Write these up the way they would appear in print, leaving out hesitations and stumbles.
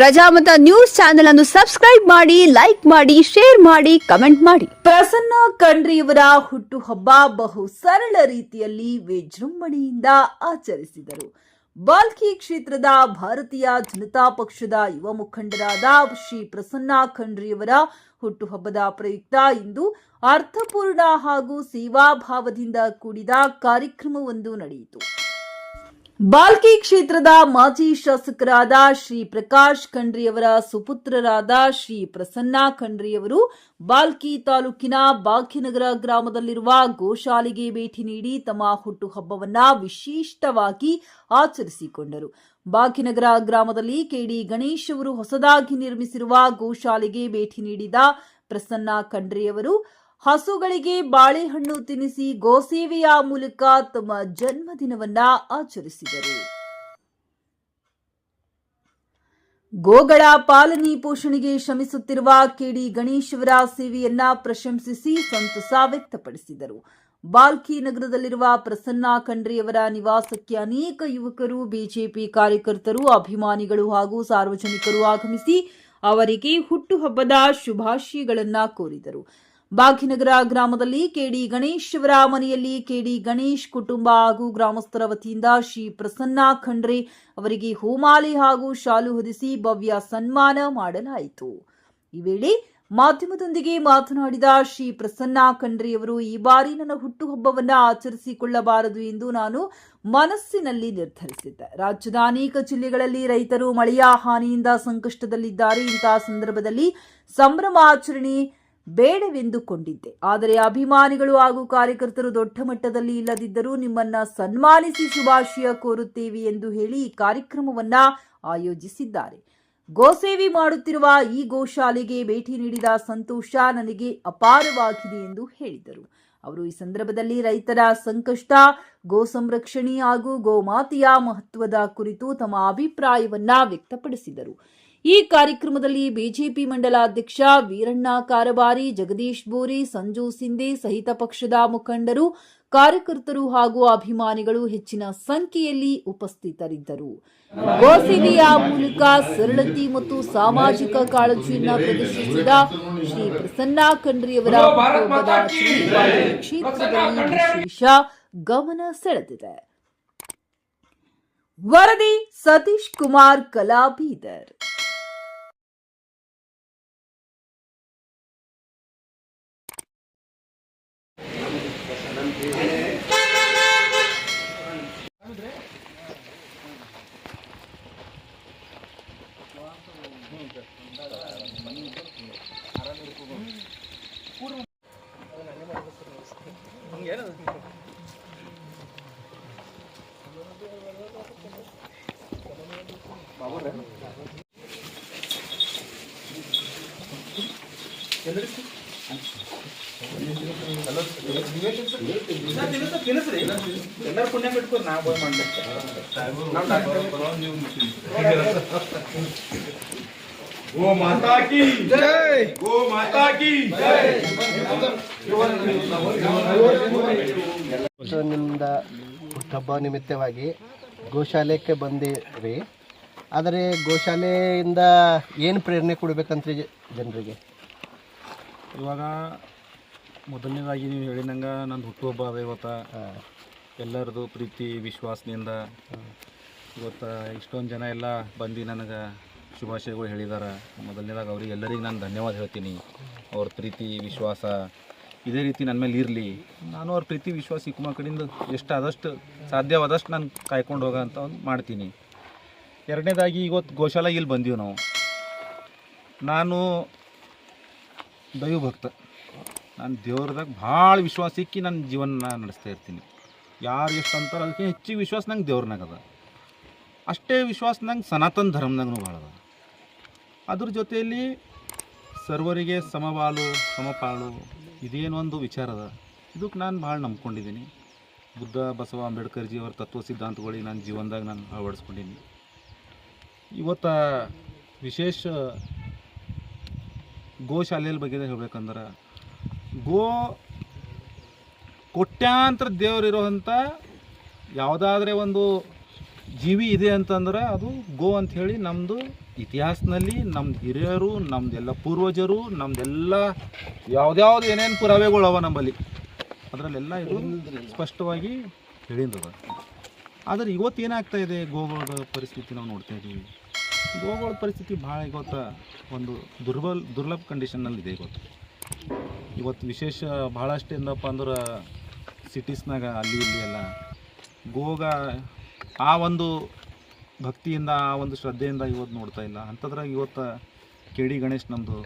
Prajamata news channel ಅನ್ನು subscribe ಮಾಡಿ, like ಮಾಡಿ, ಶೇರ್ ಮಾಡಿ, ಕಮೆಂಟ್ ಮಾಡಿ. ಪ್ರಸನ್ನ ಖಂಡ್ರೆಯವರ ಹುಟ್ಟುಹಬ್ಬ ಬಹು ಸರಳ ರೀತಿಯಲ್ಲಿ ವಿಜೃಂಭಣೆಯಿಂದ ಆಚರಿಸಿದರು. ಬಾಲ್ಕಿ ಕ್ಷೇತ್ರದ ಭಾರತೀಯ ಜನತಾ ಪಕ್ಷದ ಯುವ ಮುಖಂಡರಾದ ಶ್ರೀ ಪ್ರಸನ್ನ ಖಂಡ್ರೆಯವರ ಹುಟ್ಟುಹಬ್ಬದ ಪ್ರಯುಕ್ತ ಇಂದು ಅರ್ಥಪೂರ್ಣ ಹಾಗೂ ಸೇವಾಭಾವದಿಂದ ಕೂಡಿದ ಕಾರ್ಯಕ್ರಮವೊಂದು ನಡೆಯಿತು. ಬಾಲ್ಕಿ ಕ್ಷೇತ್ರದ ಮಾಜಿ ಶಾಸಕರಾದ ಶ್ರೀ ಪ್ರಕಾಶ್ ಖಂಡ್ರೆಯವರ ಸುಪುತ್ರರಾದ ಶ್ರೀ ಪ್ರಸನ್ನ ಖಂಡ್ರೆಯವರು ಬಾಲ್ಕಿ ತಾಲೂಕಿನ ಭಾಗ್ಯನಗರ ಗ್ರಾಮದಲ್ಲಿರುವ ಗೋಶಾಲೆಗೆ ಭೇಟಿ ನೀಡಿ ತಮ್ಮ ಹುಟ್ಟುಹಬ್ಬವನ್ನ ವಿಶಿಷ್ಟವಾಗಿ ಆಚರಿಸಿಕೊಂಡರು. ಭಾಗ್ಯನಗರ ಗ್ರಾಮದಲ್ಲಿ ಕೆಡಿ ಗಣೇಶ್ ಅವರು ಹೊಸದಾಗಿ ನಿರ್ಮಿಸಿರುವ ಗೋಶಾಲೆಗೆ ಭೇಟಿ ನೀಡಿದ ಪ್ರಸನ್ನ ಖಂಡ್ರೆಯವರು ಹಸುಗಳಿಗೆ ಬಾಳೆಹಣ್ಣು ತಿನ್ನಿಸಿ ಗೋಸೇವೆಯ ಮೂಲಕ ತಮ್ಮ ಜನ್ಮದಿನವನ್ನ ಆಚರಿಸಿದರು. ಗೋಗಳ ಪಾಲನೆ ಪೋಷಣೆಗೆ ಶ್ರಮಿಸುತ್ತಿರುವ ಕೆಡಿ ಗಣೇಶ್ ಅವರ ಸೇವೆಯನ್ನ ಪ್ರಶಂಸಿಸಿ ಸಂತಸ ವ್ಯಕ್ತಪಡಿಸಿದರು. ಬಾಲ್ಕಿ ನಗರದಲ್ಲಿರುವ ಪ್ರಸನ್ನ ಖಂಡ್ರೆಯವರ ನಿವಾಸಕ್ಕೆ ಅನೇಕ ಯುವಕರು, ಬಿಜೆಪಿ ಕಾರ್ಯಕರ್ತರು, ಅಭಿಮಾನಿಗಳು ಹಾಗೂ ಸಾರ್ವಜನಿಕರು ಆಗಮಿಸಿ ಅವರಿಗೆ ಹುಟ್ಟುಹಬ್ಬದ ಶುಭಾಶಯಗಳನ್ನ ಕೋರಿದರು. ಭಾಗ್ಯನಗರ ಗ್ರಾಮದಲ್ಲಿ ಕೆಡಿ ಗಣೇಶ್ ಅವರ ಮನೆಯಲ್ಲಿ ಕೆಡಿ ಗಣೇಶ್ ಕುಟುಂಬ ಹಾಗೂ ಗ್ರಾಮಸ್ಥರ ವತಿಯಿಂದ ಶ್ರೀ ಪ್ರಸನ್ನ ಖಂಡ್ರೆ ಅವರಿಗೆ ಹೂಮಾಲೆ ಹಾಗೂ ಶಾಲು ಹೊದಿಸಿ ಭವ್ಯ ಸನ್ಮಾನ ಮಾಡಲಾಯಿತು. ಈ ವೇಳೆ ಮಾಧ್ಯಮದೊಂದಿಗೆ ಮಾತನಾಡಿದ ಶ್ರೀ ಪ್ರಸನ್ನ ಖಂಡ್ರೆಯವರು, ಈ ಬಾರಿ ನನ್ನ ಹುಟ್ಟುಹಬ್ಬವನ್ನು ಆಚರಿಸಿಕೊಳ್ಳಬಾರದು ಎಂದು ನಾನು ಮನಸ್ಸಿನಲ್ಲಿ ನಿರ್ಧರಿಸಿದ್ದೆ. ರಾಜ್ಯದ ಅನೇಕ ಜಿಲ್ಲೆಗಳಲ್ಲಿ ರೈತರು ಮಳೆಯ ಹಾನಿಯಿಂದ ಸಂಕಷ್ಟದಲ್ಲಿದ್ದಾರೆ. ಇಂತಹ ಸಂದರ್ಭದಲ್ಲಿ ಸಂಭ್ರಮಾಚರಣೆ ಬೇಡವೆಂದುಕೊಂಡಿದ್ದೆ. ಆದರೆ ಅಭಿಮಾನಿಗಳು ಹಾಗೂ ಕಾರ್ಯಕರ್ತರು ದೊಡ್ಡ ಮಟ್ಟದಲ್ಲಿ ಇಲ್ಲದಿದ್ದರೂ ನಿಮ್ಮನ್ನ ಸನ್ಮಾನಿಸಿ ಶುಭಾಶಯ ಕೋರುತ್ತೇವೆ ಎಂದು ಹೇಳಿ ಈ ಕಾರ್ಯಕ್ರಮವನ್ನ ಆಯೋಜಿಸಿದ್ದಾರೆ. ಗೋಸೇವೆ ಮಾಡುತ್ತಿರುವ ಈ ಗೋಶಾಲೆಗೆ ಭೇಟಿ ನೀಡಿದ ಸಂತೋಷ ನನಗೆ ಅಪಾರವಾಗಿದೆ ಎಂದು ಹೇಳಿದರು. ಅವರು ಈ ಸಂದರ್ಭದಲ್ಲಿ ರೈತರ ಸಂಕಷ್ಟ, ಗೋ ಸಂರಕ್ಷಣೆ ಹಾಗೂ ಗೋಮಾತೆಯ ಮಹತ್ವದ ಕುರಿತು ತಮ್ಮ ಅಭಿಪ್ರಾಯವನ್ನ ವ್ಯಕ್ತಪಡಿಸಿದರು. ಈ ಕಾರ್ಯಕ್ರಮದಲ್ಲಿ ಬಿಜೆಪಿ ಮಂಡಲಾಧ್ಯಕ್ಷ ವೀರಣ್ಣ ಕಾರಬಾರಿ, ಜಗದೀಶ್ ಬೋರಿ, ಸಂಜು ಸಿಂಧೆ ಸಹಿತ ಪಕ್ಷದ ಮುಖಂಡರು, ಕಾರ್ಯಕರ್ತರು ಹಾಗೂ ಅಭಿಮಾನಿಗಳು ಹೆಚ್ಚಿನ ಸಂಖ್ಯೆಯಲ್ಲಿ ಉಪಸ್ಥಿತರಿದ್ದರು. ಗೋಸೇವೆಯ ಮೂಲಕ ಸರಳತೆ ಮತ್ತು ಸಾಮಾಜಿಕ ಕಾಳಜಿಯನ್ನು ಪ್ರದರ್ಶಿಸಿದ ಶ್ರೀ ಪ್ರಸನ್ನ ಖಂಡ್ರೆಯವರ ಹುಟ್ಟುಹಬ್ಬದ ಕ್ಷೇತ್ರದಲ್ಲಿ ವಿಶೇಷ ಗಮನ ಸೆಳೆದಿದೆ. ವರದಿ ಸತೀಶ್ ಕುಮಾರ್, ಕಲಾ, ಬೀದರ್. ಎಲ್ಲರೂ ಪುಣ್ಯ ಬಿಟ್ಕೊರಿ ನಾ ಬೋಯ್ ಮಾಡ್ಲಿಕ್ಕೆ ಗೋ ಮಾತಾ ಕಿ ಜೈ, ಗೋ ಮಾತಾ ಕಿ ಜೈ. ನಿಮ್ದ ಹುಟ್ಟುಹಬ್ಬ ನಿಮಿತ್ತವಾಗಿ ಗೋಶಾಲೆಗೆ ಬಂದಿರಿ. ಆದರೆ ಗೋಶಾಲೆಯಿಂದ ಏನು ಪ್ರೇರಣೆ ಕೊಡ್ಬೇಕಂತ್ರಿ ಜನರಿಗೆ? ಇವಾಗ ಮೊದಲನೇದಾಗಿ ನೀವು ಹೇಳಿದಂಗೆ ನನ್ನ ಹುಟ್ಟುಹಬ್ಬ ಅದ ಇವತ್ತು. ಎಲ್ಲರದು ಪ್ರೀತಿ ವಿಶ್ವಾಸದಿಂದ ಇವತ್ತು ಇಷ್ಟೊಂದು ಜನ ಎಲ್ಲ ಬಂದು ನನಗೆ ಶುಭಾಶಯಗಳು ಹೇಳಿದ್ದಾರೆ. ಮೊದಲನೇದಾಗಿ ಅವ್ರಿಗೆ ಎಲ್ಲರಿಗೆ ನಾನು ಧನ್ಯವಾದ ಹೇಳ್ತೀನಿ. ಅವ್ರ ಪ್ರೀತಿ ವಿಶ್ವಾಸ ಇದೇ ರೀತಿ ನನ್ನ ಮೇಲೆ ಇರಲಿ. ನಾನು ಅವ್ರ ಪ್ರೀತಿ ವಿಶ್ವಾಸ ಈ ಕುಮಾರ್ ಕಡೆಯಿಂದ ಎಷ್ಟು ಆದಷ್ಟು ಸಾಧ್ಯವಾದಷ್ಟು ನಾನು ಕಾಯ್ಕೊಂಡು ಹೋಗೋ ಅಂತ ಒಂದು ಮಾಡ್ತೀನಿ. ಎರಡನೇದಾಗಿ ಇವತ್ತು ಗೋಶಾಲೆಗೆ ಇಲ್ಲಿ ಬಂದೀವಿ ನಾವು. ನಾನು ದೈವ ಭಕ್ತ. ನಾನು ದೇವ್ರದಾಗ ಭಾಳ ವಿಶ್ವಾಸ ಇಕ್ಕಿ ನನ್ನ ಜೀವನ ನಡೆಸ್ತಾ ಇರ್ತೀನಿ. ಯಾರು ಎಷ್ಟು ಅಂತಾರೆ ಅದಕ್ಕೆ ಹೆಚ್ಚಿಗೆ ವಿಶ್ವಾಸ ನಂಗೆ ದೇವ್ರನಾಗ ಅದ. ಅಷ್ಟೇ ವಿಶ್ವಾಸ ನಂಗೆ ಸನಾತನ ಧರ್ಮದಾಗೂ ಭಾಳ ಅದ. ಅದ್ರ ಜೊತೆಯಲ್ಲಿ ಸರ್ವರಿಗೆ ಸಮಬಾಳು ಸಮಪಾಳು ಇದೇನೊಂದು ವಿಚಾರ ಅದ. ಇದಕ್ಕೆ ನಾನು ಭಾಳ ನಂಬ್ಕೊಂಡಿದ್ದೀನಿ. ಬುದ್ಧ, ಬಸವ, ಅಂಬೇಡ್ಕರ್ ಜಿ ಅವರ ತತ್ವ ಸಿದ್ಧಾಂತಗಳಿಗೆ ನನ್ನ ಜೀವನದಾಗ ನಾನು ಅಳವಡಿಸ್ಕೊಂಡಿದ್ದೀನಿ. ಇವತ್ತು ವಿಶೇಷ ಗೋಶಾಲೆಯ ಬಗ್ಗೆ ಹೇಳ್ಬೇಕಂದ್ರೆ, ಗೋ ಕೋಟ್ಯಾಂತರ ದೇವರಿರೋವಂಥ ಯಾವುದಾದ್ರೆ ಒಂದು ಜೀವಿ ಇದೆ ಅಂತಂದ್ರೆ ಅದು ಗೋ ಅಂಥೇಳಿ ನಮ್ಮದು ಇತಿಹಾಸದಲ್ಲಿ ನಮ್ದು ಹಿರಿಯರು, ನಮ್ಮದೆಲ್ಲ ಪೂರ್ವಜರು, ನಮ್ಮದೆಲ್ಲ ಯಾವ್ದ್ಯಾವ್ದು ಏನೇನು ಪುರಾವೆಗಳು ಅವ ನಮ್ಮಲ್ಲಿ, ಅದರಲ್ಲೆಲ್ಲ ಇದು ಸ್ಪಷ್ಟವಾಗಿ ಹೇಳಿದ್ದದ. ಆದರೆ ಇವತ್ತು ಏನಾಗ್ತಾ ಇದೆ, ಗೋಗಳ ಪರಿಸ್ಥಿತಿ ನಾವು ನೋಡ್ತಾ ಇದ್ದೀವಿ. ಗೋಗಳ ಪರಿಸ್ಥಿತಿ ಭಾಳ ಇವತ್ತು ಒಂದು ದುರ್ಲಭ ಕಂಡೀಷನ್ನಲ್ಲಿದೆ. ಇವತ್ತು ವಿಶೇಷ ಭಾಳಷ್ಟು ಏನಪ್ಪ ಅಂದ್ರೆ ಸಿಟೀಸ್ನಾಗ ಅಲ್ಲಿ ಇಲ್ಲಿ ಎಲ್ಲ ಗೋಗ ಆ ಒಂದು ಭಕ್ತಿಯಿಂದ, ಆ ಒಂದು ಶ್ರದ್ಧೆಯಿಂದ ಇವತ್ತು ನೋಡ್ತಾ ಇಲ್ಲ. ಅಂಥದ್ರಾಗ ಇವತ್ತು KD ಗಣೇಶ್ ನಮ್ಮದು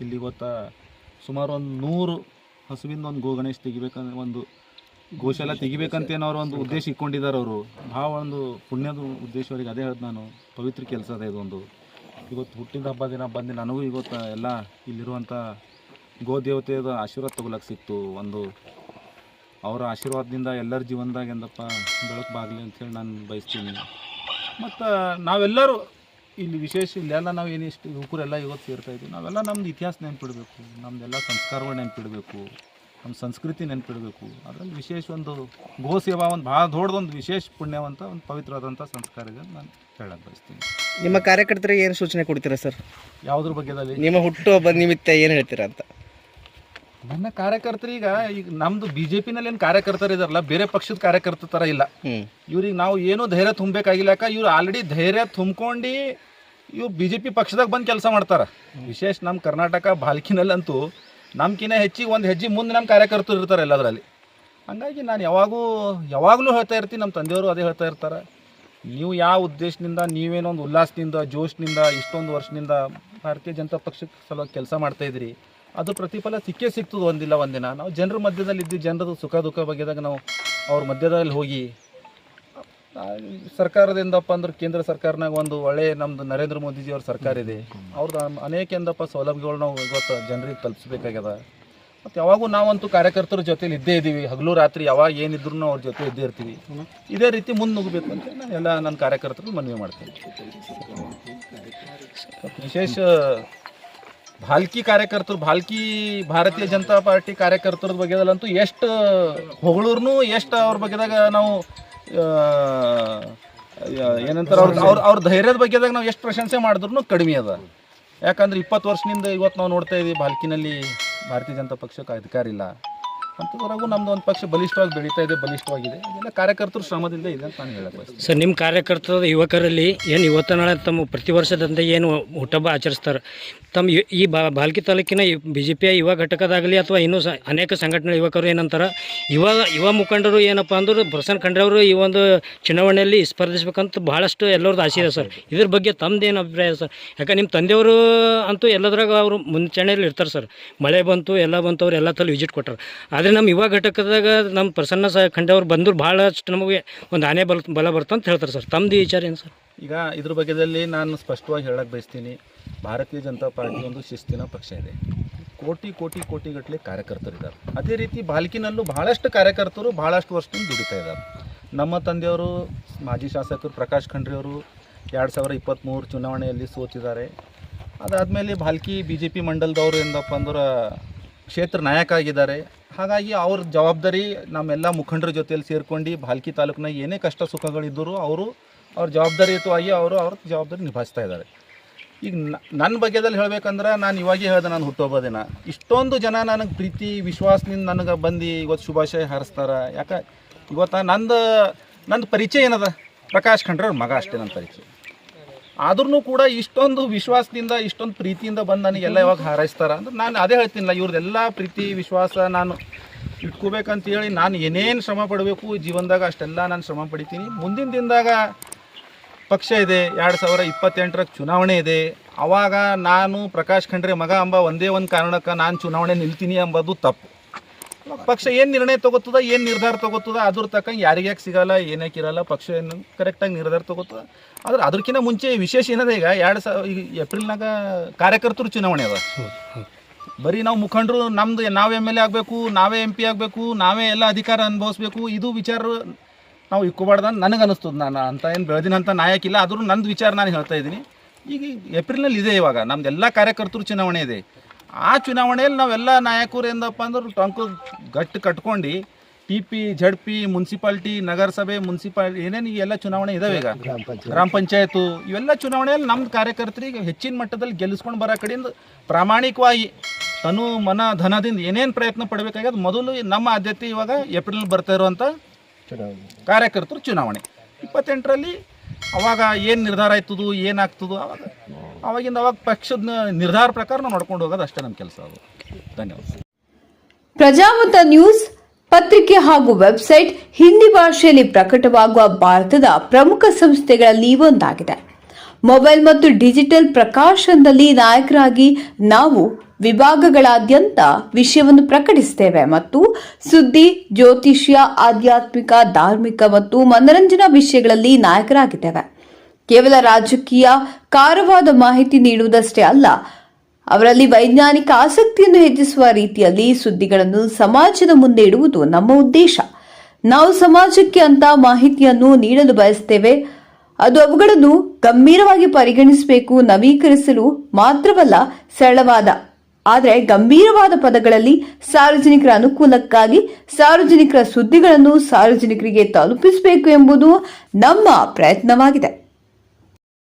ಇಲ್ಲಿ ಇವತ್ತು ಸುಮಾರು ಒಂದು 100 ಹಸುವಿಂದ ಒಂದು ಗೋ ಗಣೇಶ್ ತೆಗಿಬೇಕಂದ್ರೆ, ಒಂದು ಗೋಶಾಲೆ ತೆಗಿಬೇಕಂತೇನೋ ಅವ್ರು ಒಂದು ಉದ್ದೇಶ ಇಟ್ಕೊಂಡಿದ್ದಾರೆ. ಅವರು ಭಾಳ ಒಂದು ಪುಣ್ಯದ ಉದ್ದೇಶವರಿಗೆ ಅದೇ ಹೇಳ್ದು ನಾನು, ಪವಿತ್ರ ಕೆಲಸ ಅದೇ ಇದೊಂದು. ಇವತ್ತು ಹುಟ್ಟಿದ ಹಬ್ಬ ದಿನ ಬಂದು ನನಗೂ ಇವತ್ತು ಎಲ್ಲ ಇಲ್ಲಿರುವಂಥ ಗೋ ದೇವತೆಯ ಆಶೀರ್ವಾದ ತಗೊಳಕ್ಕೆ ಸಿಕ್ತು. ಒಂದು ಅವರ ಆಶೀರ್ವಾದದಿಂದ ಎಲ್ಲರ ಜೀವನದಾಗ ಎಂದಪ್ಪ ಬೆಳಕು ಬಾಗಲಿ ಅಂಥೇಳಿ ನಾನು ಬಯಸ್ತೀನಿ. ಮತ್ತು ನಾವೆಲ್ಲರೂ ಇಲ್ಲಿ ವಿಶೇಷ ಇಲ್ಲೆಲ್ಲ ನಾವು ಏನಿಷ್ಟು ಯುವಕರೆಲ್ಲ ಇವತ್ತು ಸೇರ್ತಾ ಇದ್ದೀವಿ, ನಾವೆಲ್ಲ ನಮ್ಮದು ಇತಿಹಾಸ ನೆನಪಿಡಬೇಕು, ನಮ್ಮದೆಲ್ಲ ಸಂಸ್ಕಾರಗಳು ನೆನಪಿಡಬೇಕು, ನಮ್ಮ ಸಂಸ್ಕೃತಿ ನೆನಪಿಡಬೇಕು. ಅದರಲ್ಲಿ ವಿಶೇಷ ಒಂದು ಗೋ ಸೇವಾ ಒಂದು ಭಾಳ ದೊಡ್ಡದೊಂದು ವಿಶೇಷ ಪುಣ್ಯವಂತ ಒಂದು ಪವಿತ್ರವಾದಂಥ ಸಂಸ್ಕಾರ ಇದೆ ನಾನು ಹೇಳಕ್ಕೆ ಬಯಸ್ತೀನಿ. ನಿಮ್ಮ ಕಾರ್ಯಕರ್ತರಿಗೆ ಏನು ಸೂಚನೆ ಕೊಡ್ತೀರಾ ಸರ್? ಯಾವುದ್ರ ಬಗ್ಗೆದಲ್ಲಿ? ನಿಮ್ಮ ಹುಟ್ಟುಹಬ್ಬ ನಿಮಿತ್ತ ಏನು ಹೇಳ್ತೀರಾ ಅಂತ. ನನ್ನ ಕಾರ್ಯಕರ್ತರೀಗ ಈಗ ನಮ್ಮದು BJPನಲ್ಲಿ ಏನು ಕಾರ್ಯಕರ್ತರು ಇದಾರಲ್ಲ, ಬೇರೆ ಪಕ್ಷದ ಕಾರ್ಯಕರ್ತರ ಥರ ಇಲ್ಲ. ಇವ್ರಿಗೆ ನಾವು ಏನೂ ಧೈರ್ಯ ತುಂಬಬೇಕಾಗಿಲ್ಲಕ, ಇವ್ರು ಆಲ್ರೆಡಿ ಧೈರ್ಯ ತುಂಬ್ಕೊಂಡು ಇವ್ರು BJP ಪಕ್ಷದಾಗ ಬಂದು ಕೆಲಸ ಮಾಡ್ತಾರೆ. ವಿಶೇಷ ನಮ್ಮ ಕರ್ನಾಟಕ ಭಾಲ್ಕಿನಲ್ಲಂತೂ ನಮ್ಗಿನ್ನ ಹೆಚ್ಚಿಗೆ ಒಂದು ಹೆಜ್ಜೆ ಮುಂದೆ ನಮ್ಮ ಕಾರ್ಯಕರ್ತರು ಇರ್ತಾರೆ ಎಲ್ಲದರಲ್ಲಿ. ಹಾಗಾಗಿ ನಾನು ಯಾವಾಗಲೂ ಹೇಳ್ತಾ ಇರ್ತೀನಿ, ನಮ್ಮ ತಂದೆಯವರು ಅದೇ ಹೇಳ್ತಾ ಇರ್ತಾರೆ, ನೀವು ಯಾವ ಉದ್ದೇಶದಿಂದ, ನೀವೇನೊಂದು ಉಲ್ಲಾಸದಿಂದ, ಜೋಶ್ನಿಂದ ಇಷ್ಟೊಂದು ವರ್ಷದಿಂದ ಭಾರತೀಯ ಜನತಾ ಪಕ್ಷಕ್ಕೆ ಸಲುವಾಗಿ ಕೆಲಸ ಮಾಡ್ತಾಯಿದ್ರಿ, ಅದು ಪ್ರತಿಫಲ ಸಿಕ್ಕೇ ಸಿಗ್ತದೆ ಒಂದಿಲ್ಲ ಒಂದಿನ. ನಾವು ಜನರ ಮಧ್ಯದಲ್ಲಿ ಇದ್ದು ಜನರದು ಸುಖ ದುಃಖ ಬಗ್ಗೆದಾಗ ನಾವು ಅವ್ರ ಮಧ್ಯದಲ್ಲಿ ಹೋಗಿ, ಸರ್ಕಾರದಿಂದಪ್ಪ ಅಂದ್ರೆ ಕೇಂದ್ರ ಸರ್ಕಾರನಾಗ ಒಂದು ಒಳ್ಳೆ ನಮ್ಮದು ನರೇಂದ್ರ ಮೋದಿಜಿಯವ್ರ ಸರ್ಕಾರ ಇದೆ, ಅವ್ರದ್ದು ಅನೇಕ ಎಂದಪ್ಪ ಸೌಲಭ್ಯಗಳು ನಾವು ಇವತ್ತು ಜನರಿಗೆ ತಲುಪಿಸ್ಬೇಕಾಗ್ಯದ. ಮತ್ತು ಯಾವಾಗೂ ನಾವಂತೂ ಕಾರ್ಯಕರ್ತರ ಜೊತೆಲಿ ಇದ್ದೇ ಇದ್ದೀವಿ, ಹಗಲು ರಾತ್ರಿ ಯಾವಾಗ ಏನಿದ್ರು ಅವ್ರ ಜೊತೆ ಇದ್ದೇ ಇರ್ತೀವಿ. ಇದೇ ರೀತಿ ಮುಂದೆ ನುಗ್ಗಬೇಕು ಅಂತ ನಾನು ಎಲ್ಲ ನನ್ನ ಕಾರ್ಯಕರ್ತರು ಮನವಿ ಮಾಡ್ತೀನಿ. ವಿಶೇಷ ಭಾಲ್ಕಿ ಕಾರ್ಯಕರ್ತರು, ಭಾರತೀಯ ಜನತಾ ಪಾರ್ಟಿ ಕಾರ್ಯಕರ್ತರ ಬಗ್ಗೆದಲ್ಲಂತೂ ಎಷ್ಟು ಹೊಗಳೂರ್ನು, ಎಷ್ಟು ಅವ್ರ ಬಗ್ಗೆದಾಗ ನಾವು ಏನಂತಾರೆ ಅವ್ರ ಧೈರ್ಯದ ಬಗ್ಗೆದಾಗ ನಾವು ಎಷ್ಟು ಪ್ರಶಂಸೆ ಮಾಡಿದ್ರು ಕಡಿಮೆ ಅದ. ಯಾಕಂದ್ರೆ 20 ವರ್ಷದಿಂದ ಇವತ್ತು ನಾವು ನೋಡ್ತಾ ಇದ್ದೀವಿ ಭಾಲ್ಕಿನಲ್ಲಿ ಭಾರತೀಯ ಜನತಾ ಪಕ್ಷಕ್ಕೆ ಅಧಿಕಾರ ಇಲ್ಲ. ಅಂಥದ್ರಾಗೂ ನಮ್ದು ಒಂದು ಪಕ್ಷ ಬಲಿಷ್ಠವಾಗಿ ಬೆಳೀತಾ ಇದೆ, ಬಲಿಷ್ಠವಾಗಿದೆ. ಇದೆಲ್ಲ ಕಾರ್ಯಕರ್ತರು ಶ್ರಮದಿಂದ ಇದೆ ಅಂತ ನಾನು ಹೇಳಕ್ಕೆ ಬಯಸ್ತೀನಿ. ಸರ್, ನಿಮ್ಮ ಕಾರ್ಯಕರ್ತರ ಯುವಕರಲ್ಲಿ ಏನು ಇವತ್ತು ನಾಳೆ ತಮ್ಮ ಪ್ರತಿ ವರ್ಷದಂತೆ ಏನು ಹುಟ್ಟುಹಬ್ಬ ಆಚರಿಸ್ತಾರೆ, ತಮ್ಮ ಈ ಭಾಲ್ಕಿ ತಾಲೂಕಿನ BJPಯ ಯುವ ಘಟಕದಾಗಲಿ ಅಥವಾ ಇನ್ನೂ ಅನೇಕ ಸಂಘಟನೆ ಯುವಕರು ಏನಂತಾರೆ, ಯುವ ಮುಖಂಡರು ಏನಪ್ಪ ಅಂದ್ರೆ ಪ್ರಸನ್ನ ಖಂಡ್ರೆ ಅವರು ಈ ಒಂದು ಚುನಾವಣೆಯಲ್ಲಿ ಸ್ಪರ್ಧಿಸ್ಬೇಕಂತ ಭಾಳಷ್ಟು ಎಲ್ಲರದ್ದು ಆಸೆ ಇದೆ ಸರ್. ಇದ್ರ ಬಗ್ಗೆ ತಮ್ಮದೇನು ಅಭಿಪ್ರಾಯ ಸರ್? ಯಾಕೆ ನಿಮ್ಮ ತಂದೆಯವರು ಅಂತೂ ಎಲ್ಲದ್ರಾಗ ಅವರು ಮುಂಚೂಣಿಯಲ್ಲಿ ಇರ್ತಾರೆ ಸರ್. ಮಳೆ ಬಂತು, ಎಲ್ಲ ಬಂತು, ಅವ್ರು ಎಲ್ಲ ತಲೆ ವಿಸಿಟ್ ಕೊಟ್ಟಾರೆ. ಆದರೆ ನಮ್ಮ ಯುವ ಘಟಕದಾಗ ನಮ್ಮ ಪ್ರಸನ್ನ ಖಂಡ್ರೆ ಅವ್ರು ಬಂದರು ಭಾಳಷ್ಟು ನಮಗೆ ಒಂದು ಆನೆ ಬಲ ಬರ್ತಂತ ಹೇಳ್ತಾರೆ ಸರ್. ತಮ್ಮದು ವಿಚಾರ ಏನು ಸರ್? ಈಗ ಇದ್ರ ಬಗ್ಗೆದಲ್ಲಿ ನಾನು ಸ್ಪಷ್ಟವಾಗಿ ಹೇಳಕ್ಕೆ ಬಯಸ್ತೀನಿ, ಭಾರತೀಯ ಜನತಾ ಪಾರ್ಟಿ ಒಂದು ಶಿಸ್ತಿನ ಪಕ್ಷ ಇದೆ. ಕೋಟಿಗಟ್ಟಲೆ ಕಾರ್ಯಕರ್ತರಿದ್ದಾರೆ. ಅದೇ ರೀತಿ ಭಾಲ್ಕಿನಲ್ಲೂ ಭಾಳಷ್ಟು ಕಾರ್ಯಕರ್ತರು ಭಾಳಷ್ಟು ವರ್ಷದಿಂದ ದುಡಿತಾ ಇದ್ದಾರೆ. ನಮ್ಮ ತಂದೆಯವರು ಮಾಜಿ ಶಾಸಕರು ಪ್ರಕಾಶ್ ಖಂಡ್ರೆ ಅವರು 2023 ಚುನಾವಣೆಯಲ್ಲಿ ಸೋತಿದ್ದಾರೆ. ಅದಾದಮೇಲೆ ಭಾಲ್ಕಿ BJP ಮಂಡಲದವರು ಏನಪ್ಪ ಅಂದ್ರೆ ಕ್ಷೇತ್ರ ನಾಯಕ ಆಗಿದ್ದಾರೆ. ಹಾಗಾಗಿ ಅವ್ರ ಜವಾಬ್ದಾರಿ ನಮ್ಮೆಲ್ಲ ಮುಖಂಡರ ಜೊತೆಯಲ್ಲಿ ಸೇರ್ಕೊಂಡು ಭಾಲ್ಕಿ ತಾಲೂಕಿನಾಗ ಏನೇ ಕಷ್ಟ ಸುಖಗಳಿದ್ದರೂ ಅವ್ರ ಜವಾಬ್ದಾರಿಯುತವಾಗಿ ಅವ್ರ ಜವಾಬ್ದಾರಿ ನಿಭಾಯಿಸ್ತಾ ಇದ್ದಾರೆ. ಈಗ ನನ್ನ ಬಗ್ಗೆದಲ್ಲಿ ಹೇಳಬೇಕಂದ್ರೆ, ನಾನು ಇವಾಗೇ ಹೇಳಿದೆ, ನಾನು ಹುಟ್ಟುಹಬ್ಬ ದಿನ ಇಷ್ಟೊಂದು ಜನ ನನಗೆ ಪ್ರೀತಿ ವಿಶ್ವಾಸದಿಂದ ನನಗೆ ಬಂದು ಇವತ್ತು ಶುಭಾಶಯ ಹಾರಿಸ್ತಾರೆ. ಯಾಕೆ ಇವತ್ತು ನಂದು ಪರಿಚಯ ಏನದ, ಪ್ರಕಾಶ್ ಖಂಡ್ರೆ ಅವ್ರ ಮಗ ಅಷ್ಟೇ ನನ್ನ ಪರಿಚಯ. ಆದ್ರೂ ಕೂಡ ಇಷ್ಟೊಂದು ವಿಶ್ವಾಸದಿಂದ, ಇಷ್ಟೊಂದು ಪ್ರೀತಿಯಿಂದ ಬಂದು ನನಗೆಲ್ಲ ಇವಾಗ ಹಾರೈಸ್ತಾರೆ ಅಂದ್ರೆ ನಾನು ಅದೇ ಹೇಳ್ತೀನಿಲ್ಲ, ಇವ್ರದ್ದೆಲ್ಲ ಪ್ರೀತಿ ವಿಶ್ವಾಸ ನಾನು ಇಟ್ಕೋಬೇಕಂತೇಳಿ ನಾನು ಏನೇನು ಶ್ರಮ ಪಡಬೇಕು ಜೀವನದಾಗ ಅಷ್ಟೆಲ್ಲ ನಾನು ಶ್ರಮ ಪಡಿತೀನಿ. ಮುಂದಿನ ದಿನದಾಗ ಪಕ್ಷ ಇದೆ, 2028 ಚುನಾವಣೆ ಇದೆ. ಆವಾಗ ನಾನು ಪ್ರಕಾಶ್ ಖಂಡ್ರೆ ಮಗ ಎಂಬ ಒಂದೇ ಒಂದು ಕಾರಣಕ್ಕೆ ನಾನು ಚುನಾವಣೆ ನಿಲ್ತೀನಿ ಎಂಬುದು ತಪ್ಪು. ಪಕ್ಷ ಏನು ನಿರ್ಣಯ ತೊಗೋತದ, ಏನು ನಿರ್ಧಾರ ತೊಗೋತದ, ಅದ್ರ ತಕ್ಕಂಗೆ ಯಾರಿಗ್ಯಾಕೆ ಸಿಗಲ್ಲ, ಏನಕ್ಕೆ ಇರಲ್ಲ, ಪಕ್ಷ ಏನು ಕರೆಕ್ಟಾಗಿ ನಿರ್ಧಾರ ತೊಗೋತದ. ಆದ್ರೆ ಅದಕ್ಕಿಂತ ಮುಂಚೆ ವಿಶೇಷ ಏನದ, ಈಗ ಏಪ್ರಿಲ್ನಾಗ ಕಾರ್ಯಕರ್ತರು ಚುನಾವಣೆ ಅದ. ಬರೀ ನಾವು ಮುಖಂಡರು ನಮ್ಮದು ನಾವೇ MLA ಆಗಬೇಕು, ನಾವೇ MP ಆಗಬೇಕು, ನಾವೇ ಎಲ್ಲ ಅಧಿಕಾರ ಅನುಭವಿಸ್ಬೇಕು, ಇದು ವಿಚಾರ ನಾವು ಇಕ್ಕೋಬಾರ್ದು ನನಗೆ ಅನ್ನಿಸ್ತದೆ. ನಾನು ಅಂತ ಏನು ಬೆಳೆದಿನಂಥ ನಾಯಕ ಇಲ್ಲ, ಆದರೂ ನಂದು ವಿಚಾರ ನಾನು ಹೇಳ್ತಾ ಇದ್ದೀನಿ. ಈಗ ಏಪ್ರಿಲ್ನಲ್ಲಿ ಇದೆ, ಇವಾಗ ನಮ್ಮದೆಲ್ಲ ಕಾರ್ಯಕರ್ತರು ಚುನಾವಣೆ ಇದೆ. ಆ ಚುನಾವಣೆಯಲ್ಲಿ ನಾವೆಲ್ಲ ನಾಯಕರು ಏನಪ್ಪ ಅಂದ್ರೆ ಟಂಕು ಗಟ್ಟಿ ಕಟ್ಕೊಂಡು TP ZP ಮುನ್ಸಿಪಾಲ್ಟಿ ನಗರಸಭೆ ಏನೇನು ಎಲ್ಲ ಚುನಾವಣೆ ಇದಾವೆ ಈಗ ಗ್ರಾಮ ಪಂಚಾಯತು ಇವೆಲ್ಲ ಚುನಾವಣೆಯಲ್ಲಿ ನಮ್ಮ ಕಾರ್ಯಕರ್ತರಿಗೆ ಹೆಚ್ಚಿನ ಮಟ್ಟದಲ್ಲಿ ಗೆಲ್ಲಿಸ್ಕೊಂಡು ಬರೋ ಕಡೆಯಿಂದ ಪ್ರಾಮಾಣಿಕವಾಗಿ ತನು ಮನ ಧನದಿಂದ ಏನೇನು ಪ್ರಯತ್ನ ಪಡಬೇಕಾಗ್ಯದ ಮೊದಲು ನಮ್ಮ ಆದ್ಯತೆ ಇವಾಗ ಏಪ್ರಿಲ್ ಬರ್ತಾ ಇರುವಂಥ ಕಾರ್ಯಕರ್ತರು ಚುನಾವಣೆ 28ರಲ್ಲಿ ಅವಾಗ ಏನು ನಿರ್ಧಾರ ಆಯ್ತದು ಏನಾಗ್ತದೋ ಅವಾಗ ಪಕ್ಷದ ನಿರ್ಧಾರ ಪ್ರಕಾರ ನಾವು ನೋಡ್ಕೊಂಡು ಹೋಗೋದು ಅಷ್ಟೇ ನಮ್ಮ ಕೆಲಸ ಅದು. ಧನ್ಯವಾದ. ಪ್ರಜಾಮತ ನ್ಯೂಸ್ ಪತ್ರಿಕೆ ಹಾಗೂ ವೆಬ್ಸೈಟ್ ಹಿಂದಿ ಭಾಷೆಯಲ್ಲಿ ಪ್ರಕಟವಾಗುವ ಭಾರತದ ಪ್ರಮುಖ ಸಂಸ್ಥೆಗಳಲ್ಲಿ ಒಂದಾಗಿದೆ. ಮೊಬೈಲ್ ಮತ್ತು ಡಿಜಿಟಲ್ ಪ್ರಕಾಶನದಲ್ಲಿ ನಾಯಕರಾಗಿ ನಾವು ವಿಭಾಗಗಳಾದ್ಯಂತ ವಿಷಯವನ್ನು ಪ್ರಕಟಿಸುತ್ತೇವೆ ಮತ್ತು ಸುದ್ದಿ, ಜ್ಯೋತಿಷ್ಯ, ಆಧ್ಯಾತ್ಮಿಕ, ಧಾರ್ಮಿಕ ಮತ್ತು ಮನರಂಜನಾ ವಿಷಯಗಳಲ್ಲಿ ನಾಯಕರಾಗಿದ್ದೇವೆ. ಕೇವಲ ರಾಜಕೀಯ ಕಾರವಾದ ಮಾಹಿತಿ ನೀಡುವುದಷ್ಟೇ ಅಲ್ಲ, ಅವರಲ್ಲಿ ವೈಜ್ಞಾನಿಕ ಆಸಕ್ತಿಯನ್ನು ಹೆಚ್ಚಿಸುವ ರೀತಿಯಲ್ಲಿ ಸುದ್ದಿಗಳನ್ನು ಸಮಾಜದ ಮುಂದೆ ಇಡುವುದು ನಮ್ಮ ಉದ್ದೇಶ. ನಾವು ಸಮಾಜಕ್ಕೆ ಅಂತ ಮಾಹಿತಿಯನ್ನು ನೀಡಲು ಬಯಸುತ್ತೇವೆ. ಅದು ಅವುಗಳನ್ನು ಗಂಭೀರವಾಗಿ ಪರಿಗಣಿಸಬೇಕು, ನವೀಕರಿಸಲು ಮಾತ್ರವಲ್ಲ, ಸರಳವಾದ ಆದರೆ ಗಂಭೀರವಾದ ಪದಗಳಲ್ಲಿ ಸಾರ್ವಜನಿಕರ ಅನುಕೂಲಕ್ಕಾಗಿ ಸಾರ್ವಜನಿಕರ ಸುದ್ದಿಗಳನ್ನು ಸಾರ್ವಜನಿಕರಿಗೆ ತಲುಪಿಸಬೇಕು ಎಂಬುದು ನಮ್ಮ ಪ್ರಯತ್ನವಾಗಿದೆ.